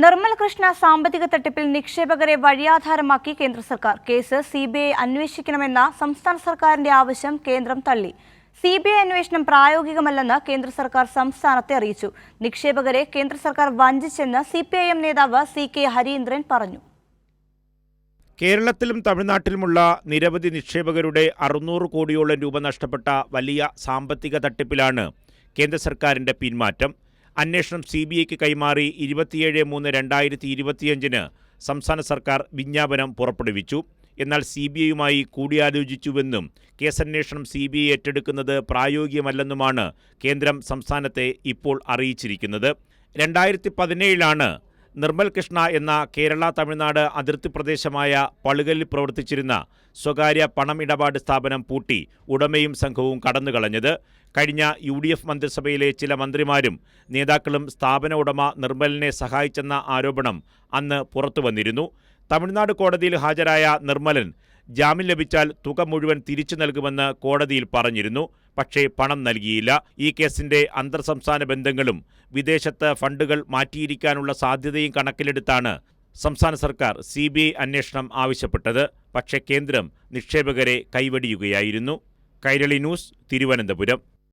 നിർമ്മൽ കൃഷ്ണ സാമ്പത്തിക തട്ടിപ്പിൽ നിക്ഷേപകരെ വഴിയാധാരമാക്കി കേന്ദ്ര സർക്കാർ. കേസ് സിബിഐ അന്വേഷിക്കണമെന്ന സംസ്ഥാന സർക്കാരിന്റെ ആവശ്യം കേന്ദ്രം തള്ളി. സിബിഐ അന്വേഷണം പ്രായോഗികമല്ലെന്ന് കേന്ദ്ര സർക്കാർ സംസ്ഥാനത്തെ അറിയിച്ചു. നിക്ഷേപകരെ കേന്ദ്ര സർക്കാർ വഞ്ചിച്ചെന്ന് സിപിഐഎം നേതാവ് CK ഹരീന്ദ്രൻ പറഞ്ഞു. കേരളത്തിലും തമിഴ്നാട്ടിലുമുള്ള നിരവധി നിക്ഷേപകരുടെ 600 കോടിയോളം രൂപ നഷ്ടപ്പെട്ട വലിയ സാമ്പത്തിക തട്ടിപ്പിലാണ് കേന്ദ്ര സർക്കാരിന്റെ പിന്മാറ്റം. അന്വേഷണം CBIക്ക് കൈമാറി 27/3/2025 സംസ്ഥാന സർക്കാർ വിജ്ഞാപനം പുറപ്പെടുവിച്ചു. എന്നാൽ CBIയുമായി കൂടിയാലോചിച്ചുവെന്നും കേസന്വേഷണം CBI ഏറ്റെടുക്കുന്നത് പ്രായോഗികമല്ലെന്നുമാണ് കേന്ദ്രം സംസ്ഥാനത്തെ ഇപ്പോൾ അറിയിച്ചിരിക്കുന്നത്. 2017 നിർമ്മൽ കൃഷ്ണ എന്ന കേരള തമിഴ്നാട് അതിർത്തി പ്രദേശമായ പളുകലിൽ പ്രവർത്തിച്ചിരുന്ന സ്വകാര്യ പണമിടപാട് സ്ഥാപനം പൂട്ടി ഉടമയും സംഘവും കടന്നുകളഞ്ഞത്. കഴിഞ്ഞ UDF മന്ത്രിസഭയിലെ ചില മന്ത്രിമാരും നേതാക്കളും സ്ഥാപന ഉടമ നിർമ്മലിനെ സഹായിച്ചെന്ന ആരോപണം അന്ന് പുറത്തുവന്നിരുന്നു. തമിഴ്നാട് കോടതിയിൽ ഹാജരായ നിർമ്മലൻ ജാമ്യം ലഭിച്ചാൽ തുക മുഴുവൻ തിരിച്ചു നൽകുമെന്ന് കോടതിയിൽ പറഞ്ഞിരുന്നു. പക്ഷേ പണം നൽകിയില്ല. ഈ കേസിന്റെ അന്തർ സംസ്ഥാന ബന്ധങ്ങളും വിദേശത്ത് ഫണ്ടുകൾ മാറ്റിയിരിക്കാനുള്ള സാധ്യതയും കണക്കിലെടുത്താണ് സംസ്ഥാന സർക്കാർ CBI അന്വേഷണം ആവശ്യപ്പെട്ടത്. പക്ഷേ കേന്ദ്രം നിക്ഷേപകരെ കൈവെടിയുകയായിരുന്നു. കൈരളി ന്യൂസ്, തിരുവനന്തപുരം.